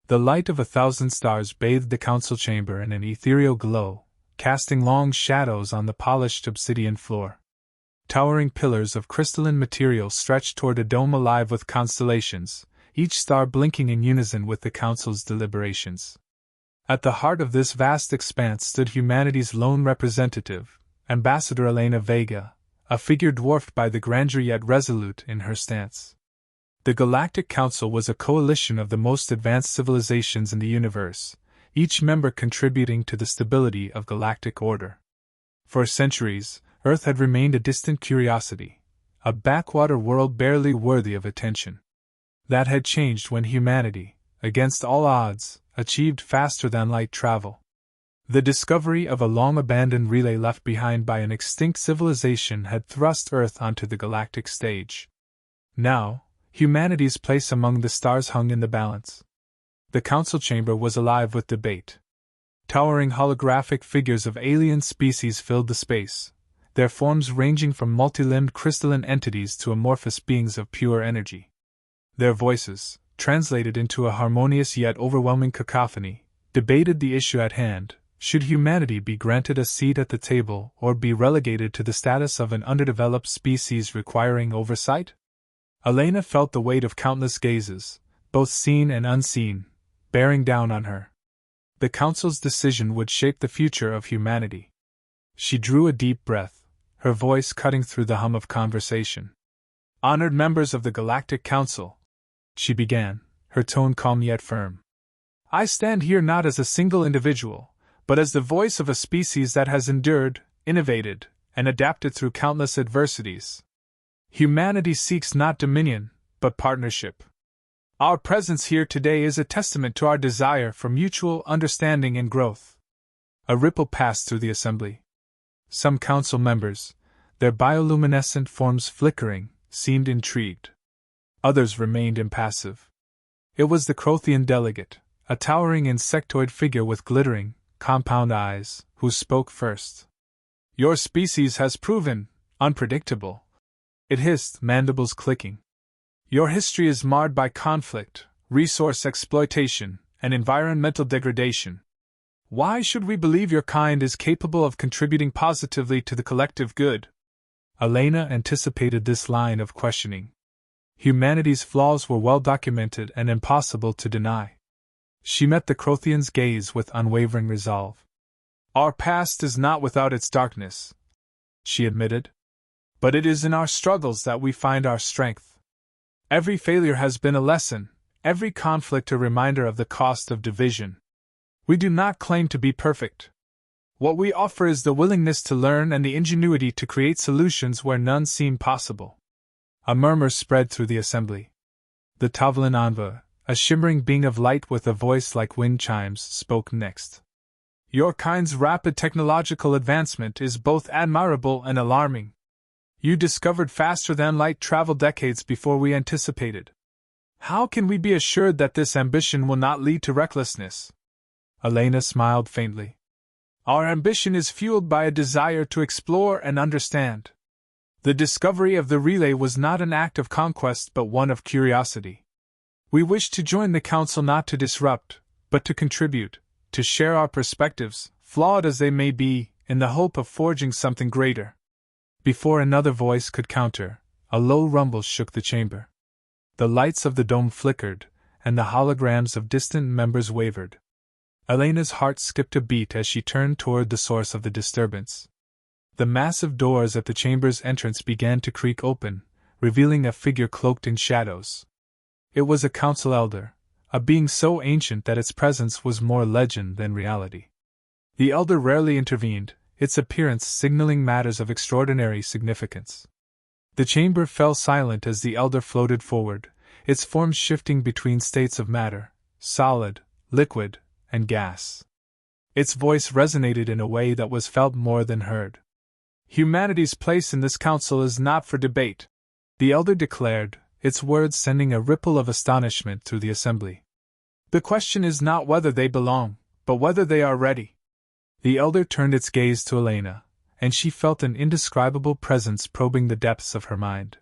The light of 1,000 stars bathed the council chamber in an ethereal glow, casting long shadows on the polished obsidian floor. Towering pillars of crystalline material stretched toward a dome alive with constellations, each star blinking in unison with the council's deliberations. At the heart of this vast expanse stood humanity's lone representative, Ambassador Elena Vega, a figure dwarfed by the grandeur yet resolute in her stance. The Galactic Council was a coalition of the most advanced civilizations in the universe, each member contributing to the stability of galactic order. For centuries, Earth had remained a distant curiosity, a backwater world barely worthy of attention. That had changed when humanity, against all odds, achieved faster-than-light travel. The discovery of a long-abandoned relay left behind by an extinct civilization had thrust Earth onto the galactic stage. Now, humanity's place among the stars hung in the balance. The council chamber was alive with debate. Towering holographic figures of alien species filled the space, their forms ranging from multi-limbed crystalline entities to amorphous beings of pure energy. Their voices, translated into a harmonious yet overwhelming cacophony, debated the issue at hand: should humanity be granted a seat at the table or be relegated to the status of an underdeveloped species requiring oversight? Elena felt the weight of countless gazes, both seen and unseen, bearing down on her. The Council's decision would shape the future of humanity. She drew a deep breath, her voice cutting through the hum of conversation. "Honored members of the Galactic Council," she began, her tone calm yet firm. "I stand here not as a single individual, but as the voice of a species that has endured, innovated, and adapted through countless adversities. Humanity seeks not dominion, but partnership. Our presence here today is a testament to our desire for mutual understanding and growth." A ripple passed through the assembly. Some council members, their bioluminescent forms flickering, seemed intrigued. Others remained impassive. It was the Crothian delegate, a towering insectoid figure with glittering, compound eyes, who spoke first. "Your species has proven unpredictable," it hissed, mandibles clicking. "Your history is marred by conflict, resource exploitation, and environmental degradation. Why should we believe your kind is capable of contributing positively to the collective good?" Elena anticipated this line of questioning. Humanity's flaws were well documented and impossible to deny. She met the Crothian's gaze with unwavering resolve. "Our past is not without its darkness," she admitted. "But it is in our struggles that we find our strength. Every failure has been a lesson, every conflict a reminder of the cost of division. We do not claim to be perfect. What we offer is the willingness to learn and the ingenuity to create solutions where none seem possible." A murmur spread through the assembly. The Tavlin Anva, a shimmering being of light with a voice like wind chimes, spoke next. "Your kind's rapid technological advancement is both admirable and alarming. You discovered faster-than-light travel decades before we anticipated. How can we be assured that this ambition will not lead to recklessness?" Elena smiled faintly. "Our ambition is fueled by a desire to explore and understand. The discovery of the relay was not an act of conquest but one of curiosity. We wish to join the Council not to disrupt, but to contribute, to share our perspectives, flawed as they may be, in the hope of forging something greater." Before another voice could counter, a low rumble shook the chamber. The lights of the dome flickered, and the holograms of distant members wavered. Elena's heart skipped a beat as she turned toward the source of the disturbance. The massive doors at the chamber's entrance began to creak open, revealing a figure cloaked in shadows. It was a council elder, a being so ancient that its presence was more legend than reality. The elder rarely intervened, its appearance signaling matters of extraordinary significance. The chamber fell silent as the elder floated forward, its form shifting between states of matter, solid, liquid, and gas. Its voice resonated in a way that was felt more than heard. "Humanity's place in this council is not for debate," the elder declared, its words sending a ripple of astonishment through the assembly. "The question is not whether they belong, but whether they are ready." The elder turned its gaze to Elena, and she felt an indescribable presence probing the depths of her mind.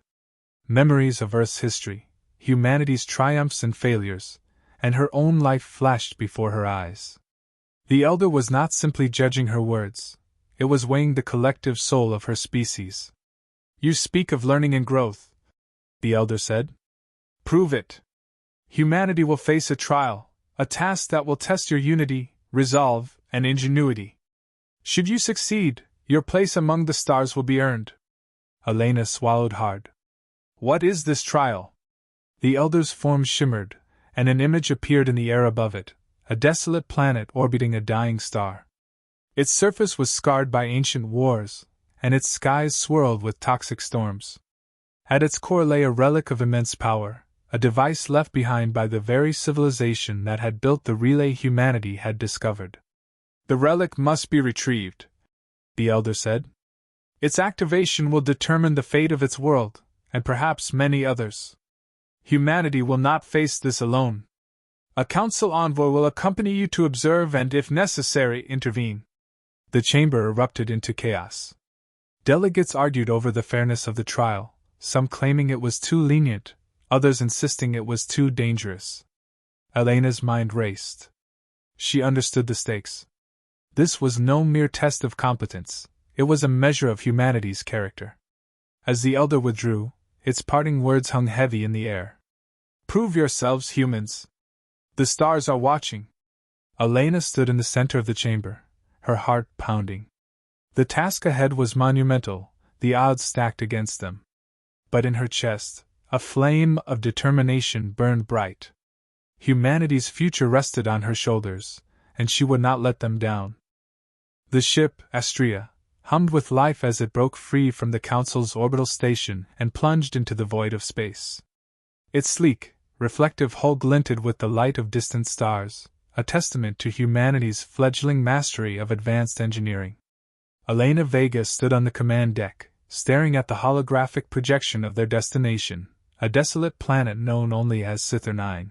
Memories of Earth's history, humanity's triumphs and failures, and her own life flashed before her eyes. The elder was not simply judging her words, it was weighing the collective soul of her species. "You speak of learning and growth," the elder said. "Prove it. Humanity will face a trial, a task that will test your unity, resolve, and ingenuity. Should you succeed, your place among the stars will be earned." Elena swallowed hard. "What is this trial?" The elder's form shimmered, and an image appeared in the air above it, a desolate planet orbiting a dying star. Its surface was scarred by ancient wars, and its skies swirled with toxic storms. At its core lay a relic of immense power, a device left behind by the very civilization that had built the relay humanity had discovered. "The relic must be retrieved," the elder said. "Its activation will determine the fate of its world, and perhaps many others. Humanity will not face this alone. A council envoy will accompany you to observe and, if necessary, intervene." The chamber erupted into chaos. Delegates argued over the fairness of the trial, some claiming it was too lenient, others insisting it was too dangerous. Elena's mind raced. She understood the stakes. This was no mere test of competence, it was a measure of humanity's character. As the elder withdrew, its parting words hung heavy in the air. "Prove yourselves, humans. The stars are watching." Elena stood in the center of the chamber, her heart pounding. The task ahead was monumental, the odds stacked against them. But in her chest, a flame of determination burned bright. Humanity's future rested on her shoulders, and she would not let them down. The ship, Astrea, hummed with life as it broke free from the Council's orbital station and plunged into the void of space. Its sleek, reflective hull glinted with the light of distant stars, a testament to humanity's fledgling mastery of advanced engineering. Elena Vega stood on the command deck, staring at the holographic projection of their destination, a desolate planet known only as Sither 9.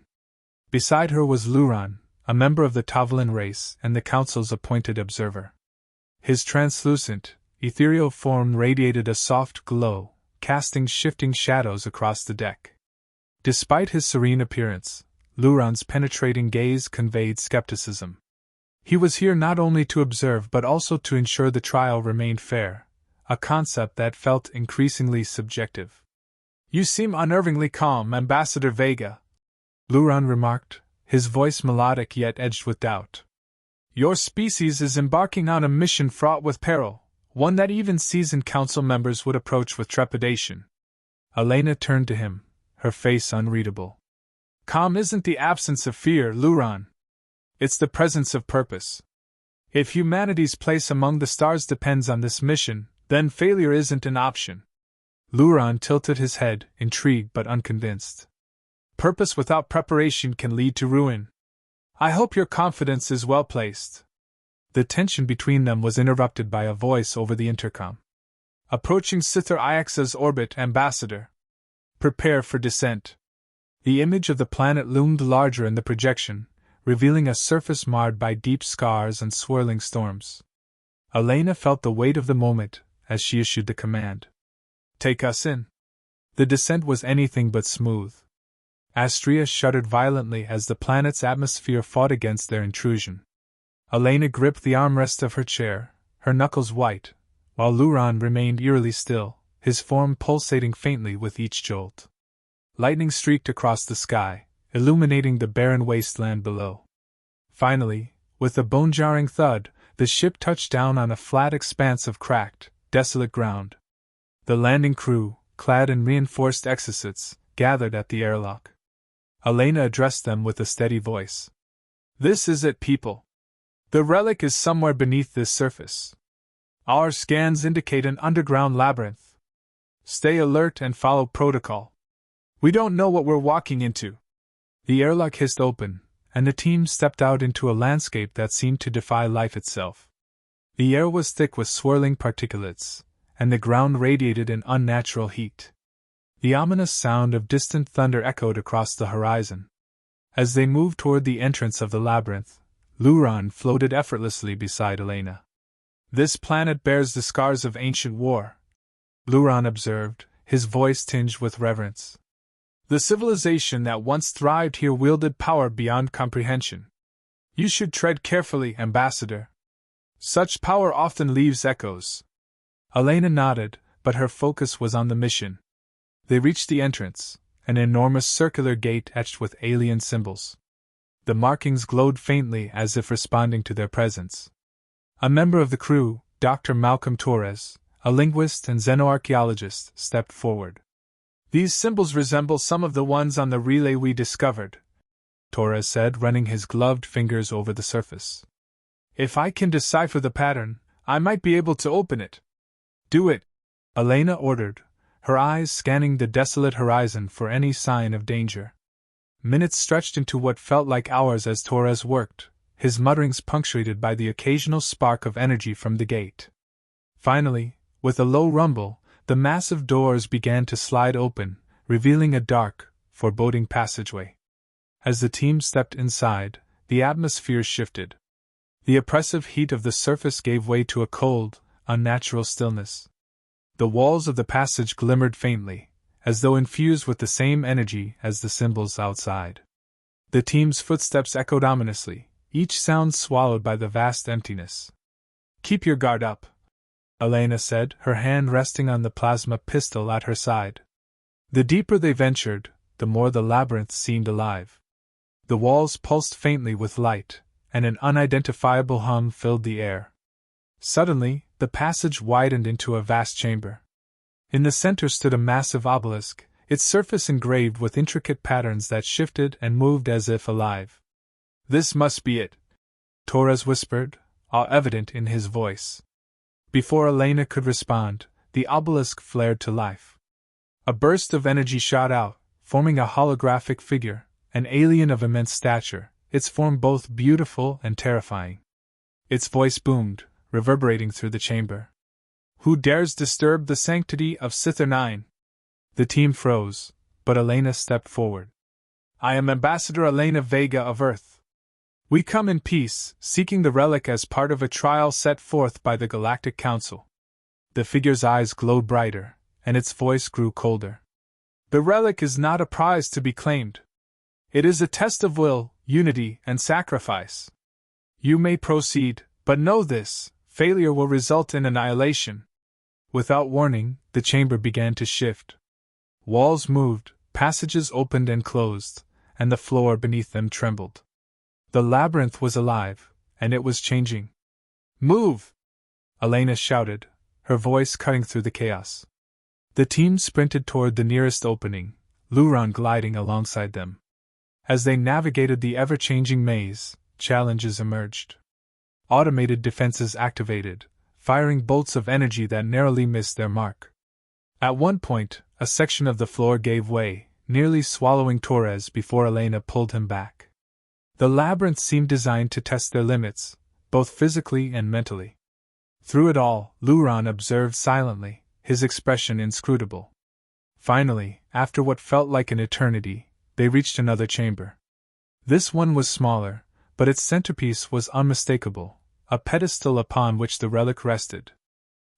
Beside her was Luran, a member of the Tavalan race and the Council's appointed observer. His translucent, ethereal form radiated a soft glow, casting shifting shadows across the deck. Despite his serene appearance, Luran's penetrating gaze conveyed skepticism. He was here not only to observe but also to ensure the trial remained fair, a concept that felt increasingly subjective. "You seem unnervingly calm, Ambassador Vega," Luran remarked, his voice melodic yet edged with doubt. "Your species is embarking on a mission fraught with peril, one that even seasoned council members would approach with trepidation." Elena turned to him, her face unreadable. "Calm isn't the absence of fear, Luran. It's the presence of purpose. If humanity's place among the stars depends on this mission, then failure isn't an option." Luran tilted his head, intrigued but unconvinced. "Purpose without preparation can lead to ruin. I hope your confidence is well placed." The tension between them was interrupted by a voice over the intercom. "Approaching Sither Iaxa's orbit, Ambassador. Prepare for descent." The image of the planet loomed larger in the projection, revealing a surface marred by deep scars and swirling storms. Elena felt the weight of the moment as she issued the command. "Take us in." The descent was anything but smooth. Astrea shuddered violently as the planet's atmosphere fought against their intrusion. Elena gripped the armrest of her chair, her knuckles white, while Luran remained eerily still, his form pulsating faintly with each jolt. Lightning streaked across the sky, illuminating the barren wasteland below. Finally, with a bone-jarring thud, the ship touched down on a flat expanse of cracked, desolate ground. The landing crew, clad in reinforced exosuits, gathered at the airlock. Elena addressed them with a steady voice. "This is it, people. The relic is somewhere beneath this surface. Our scans indicate an underground labyrinth. Stay alert and follow protocol. We don't know what we're walking into." The airlock hissed open, and the team stepped out into a landscape that seemed to defy life itself. The air was thick with swirling particulates, and the ground radiated an unnatural heat. The ominous sound of distant thunder echoed across the horizon. As they moved toward the entrance of the labyrinth, Luran floated effortlessly beside Elena. "This planet bears the scars of ancient war," Luran observed, his voice tinged with reverence. The civilization that once thrived here wielded power beyond comprehension. You should tread carefully, Ambassador. Such power often leaves echoes. Elena nodded, but her focus was on the mission. They reached the entrance, an enormous circular gate etched with alien symbols. The markings glowed faintly as if responding to their presence. A member of the crew, Dr. Malcolm Torres, a linguist and xenoarchaeologist, stepped forward. These symbols resemble some of the ones on the relay we discovered, Torres said, running his gloved fingers over the surface. If I can decipher the pattern, I might be able to open it. Do it, Elena ordered, her eyes scanning the desolate horizon for any sign of danger. Minutes stretched into what felt like hours as Torres worked, his mutterings punctuated by the occasional spark of energy from the gate. Finally, with a low rumble, the massive doors began to slide open, revealing a dark, foreboding passageway. As the team stepped inside, the atmosphere shifted. The oppressive heat of the surface gave way to a cold, unnatural stillness. The walls of the passage glimmered faintly, as though infused with the same energy as the symbols outside. The team's footsteps echoed ominously, each sound swallowed by the vast emptiness. Keep your guard up, Elena said, her hand resting on the plasma pistol at her side. The deeper they ventured, the more the labyrinth seemed alive. The walls pulsed faintly with light, and an unidentifiable hum filled the air. Suddenly, the passage widened into a vast chamber. In the center stood a massive obelisk, its surface engraved with intricate patterns that shifted and moved as if alive. This must be it, Torres whispered, awe evident in his voice. Before Elena could respond, the obelisk flared to life. A burst of energy shot out, forming a holographic figure, an alien of immense stature, its form both beautiful and terrifying. Its voice boomed, reverberating through the chamber. Who dares disturb the sanctity of Sither 9? The team froze, but Elena stepped forward. I am Ambassador Elena Vega of Earth. We come in peace, seeking the relic as part of a trial set forth by the Galactic Council. The figure's eyes glowed brighter, and its voice grew colder. The relic is not a prize to be claimed. It is a test of will, unity, and sacrifice. You may proceed, but know this, failure will result in annihilation. Without warning, the chamber began to shift. Walls moved, passages opened and closed, and the floor beneath them trembled. The labyrinth was alive, and it was changing. Move! Elena shouted, her voice cutting through the chaos. The team sprinted toward the nearest opening, Luron gliding alongside them. As they navigated the ever-changing maze, challenges emerged. Automated defenses activated, firing bolts of energy that narrowly missed their mark. At one point, a section of the floor gave way, nearly swallowing Torres before Elena pulled him back. The labyrinth seemed designed to test their limits, both physically and mentally. Through it all, Luron observed silently, his expression inscrutable. Finally, after what felt like an eternity, they reached another chamber. This one was smaller, but its centerpiece was unmistakable, a pedestal upon which the relic rested.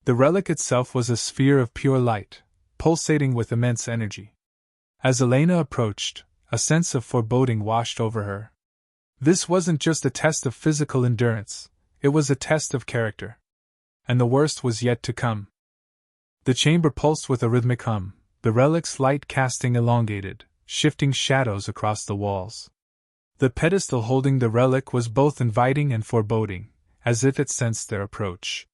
The relic itself was a sphere of pure light, pulsating with immense energy. As Elena approached, a sense of foreboding washed over her. This wasn't just a test of physical endurance, it was a test of character. And the worst was yet to come. The chamber pulsed with a rhythmic hum, the relic's light casting elongated, shifting shadows across the walls. The pedestal holding the relic was both inviting and foreboding, as if it sensed their approach.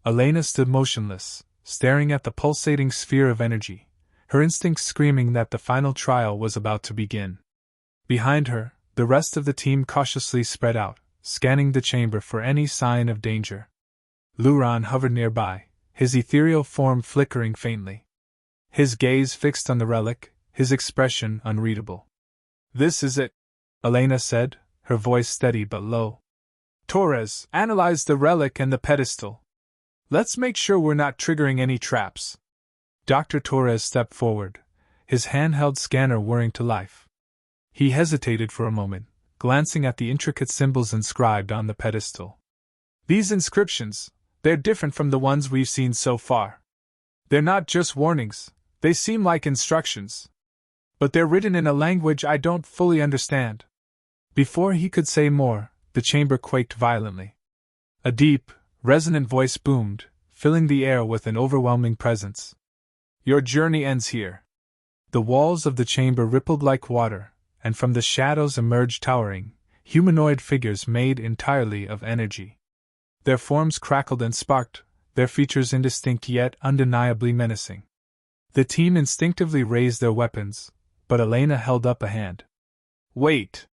Elena stood motionless, staring at the pulsating sphere of energy, her instincts screaming that the final trial was about to begin. Behind her, the rest of the team cautiously spread out, scanning the chamber for any sign of danger. Luron hovered nearby, his ethereal form flickering faintly. His gaze fixed on the relic, his expression unreadable. This is it, Elena said, her voice steady but low. Torres, analyze the relic and the pedestal. Let's make sure we're not triggering any traps. Dr. Torres stepped forward, his handheld scanner whirring to life. He hesitated for a moment, glancing at the intricate symbols inscribed on the pedestal. These inscriptions, they're different from the ones we've seen so far. They're not just warnings, they seem like instructions. But they're written in a language I don't fully understand. Before he could say more, the chamber quaked violently. A deep, resonant voice boomed, filling the air with an overwhelming presence. Your journey ends here. The walls of the chamber rippled like water, and from the shadows emerged towering, humanoid figures made entirely of energy. Their forms crackled and sparked, their features indistinct yet undeniably menacing. The team instinctively raised their weapons, but Elena held up a hand. Wait!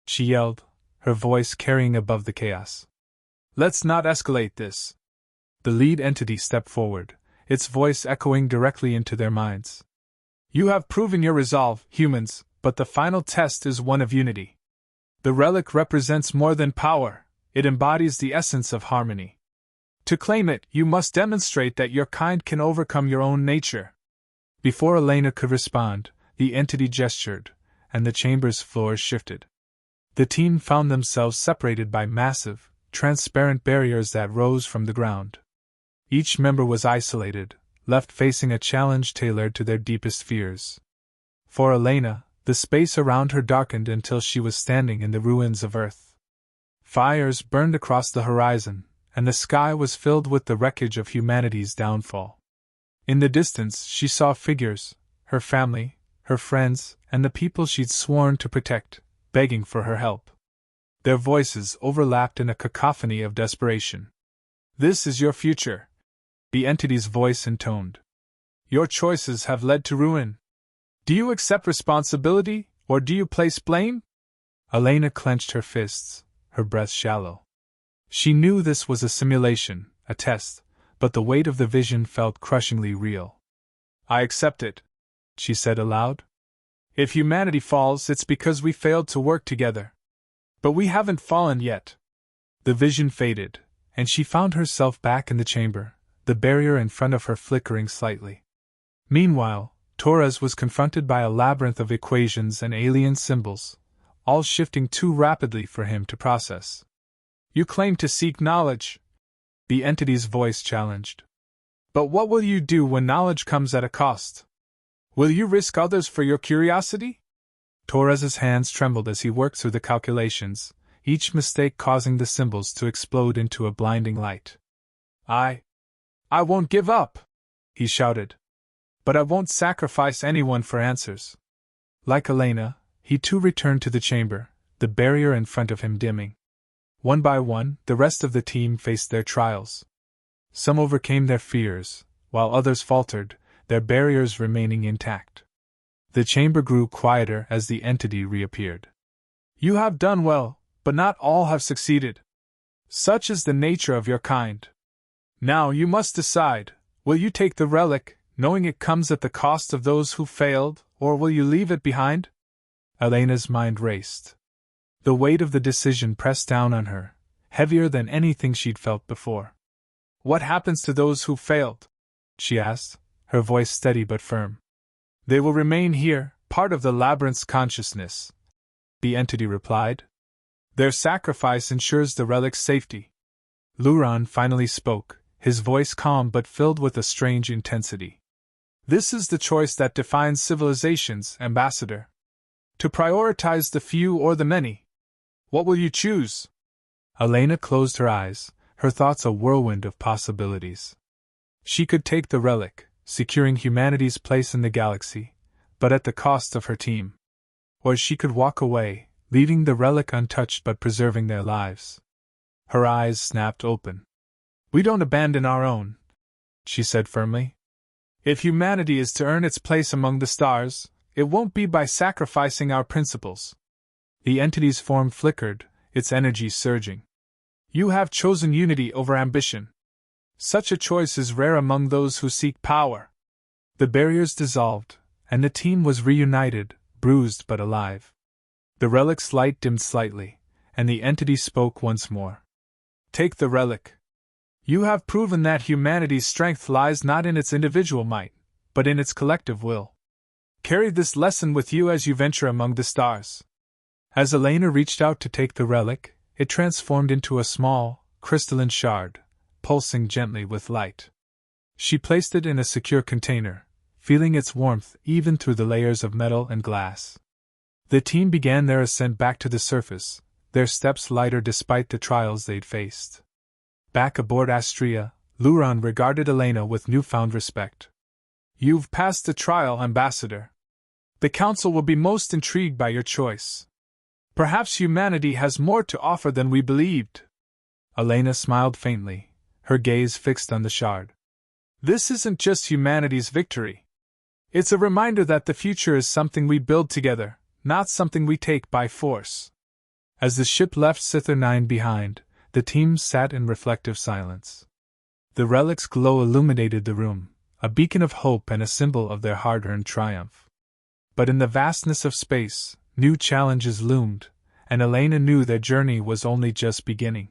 She yelled, her voice carrying above the chaos. Let's not escalate this. The lead entity stepped forward, its voice echoing directly into their minds. You have proven your resolve, humans, but the final test is one of unity. The relic represents more than power, it embodies the essence of harmony. To claim it, you must demonstrate that your kind can overcome your own nature. Before Elena could respond, the entity gestured, and the chamber's floor shifted. The team found themselves separated by massive, transparent barriers that rose from the ground. Each member was isolated, left facing a challenge tailored to their deepest fears. For Elena, the space around her darkened until she was standing in the ruins of Earth. Fires burned across the horizon, and the sky was filled with the wreckage of humanity's downfall. In the distance, she saw figures, her family, her friends, and the people she'd sworn to protect, begging for her help. Their voices overlapped in a cacophony of desperation. This is your future, the entity's voice intoned. Your choices have led to ruin. Do you accept responsibility, or do you place blame? Elena clenched her fists, her breath shallow. She knew this was a simulation, a test, but the weight of the vision felt crushingly real. I accept it, she said aloud. If humanity falls, it's because we failed to work together. But we haven't fallen yet. The vision faded, and she found herself back in the chamber, the barrier in front of her flickering slightly. Meanwhile, Torres was confronted by a labyrinth of equations and alien symbols, all shifting too rapidly for him to process. You claim to seek knowledge, the entity's voice challenged. But what will you do when knowledge comes at a cost? Will you risk others for your curiosity? Torres's hands trembled as he worked through the calculations, each mistake causing the symbols to explode into a blinding light. I won't give up, he shouted. But I won't sacrifice anyone for answers. Like Elena, he too returned to the chamber, the barrier in front of him dimming. One by one, the rest of the team faced their trials. Some overcame their fears, while others faltered, their barriers remaining intact. The chamber grew quieter as the entity reappeared. You have done well, but not all have succeeded. Such is the nature of your kind. Now you must decide, will you take the relic, knowing it comes at the cost of those who failed, or will you leave it behind? Elena's mind raced. The weight of the decision pressed down on her, heavier than anything she'd felt before. What happens to those who failed? She asked, her voice steady but firm. They will remain here, part of the labyrinth's consciousness, the entity replied. Their sacrifice ensures the relic's safety. Luron finally spoke, his voice calm but filled with a strange intensity. This is the choice that defines civilizations, Ambassador. To prioritize the few or the many. What will you choose? Elena closed her eyes, her thoughts a whirlwind of possibilities. She could take the relic, securing humanity's place in the galaxy, but at the cost of her team. Or she could walk away, leaving the relic untouched but preserving their lives. Her eyes snapped open. We don't abandon our own, she said firmly. If humanity is to earn its place among the stars, it won't be by sacrificing our principles. The entity's form flickered, its energy surging. You have chosen unity over ambition. Such a choice is rare among those who seek power. The barriers dissolved, and the team was reunited, bruised but alive. The relic's light dimmed slightly, and the entity spoke once more. Take the relic. You have proven that humanity's strength lies not in its individual might, but in its collective will. Carry this lesson with you as you venture among the stars. As Elena reached out to take the relic, it transformed into a small, crystalline shard, pulsing gently with light. She placed it in a secure container, feeling its warmth even through the layers of metal and glass. The team began their ascent back to the surface, their steps lighter despite the trials they'd faced. Back aboard Astrea, Luron regarded Elena with newfound respect. "You've passed the trial, Ambassador. The Council will be most intrigued by your choice. Perhaps humanity has more to offer than we believed." Elena smiled faintly, her gaze fixed on the shard. "This isn't just humanity's victory. It's a reminder that the future is something we build together, not something we take by force." As the ship left Sither 9 behind, the team sat in reflective silence. The relic's glow illuminated the room, a beacon of hope and a symbol of their hard-earned triumph. But in the vastness of space, new challenges loomed, and Elena knew their journey was only just beginning.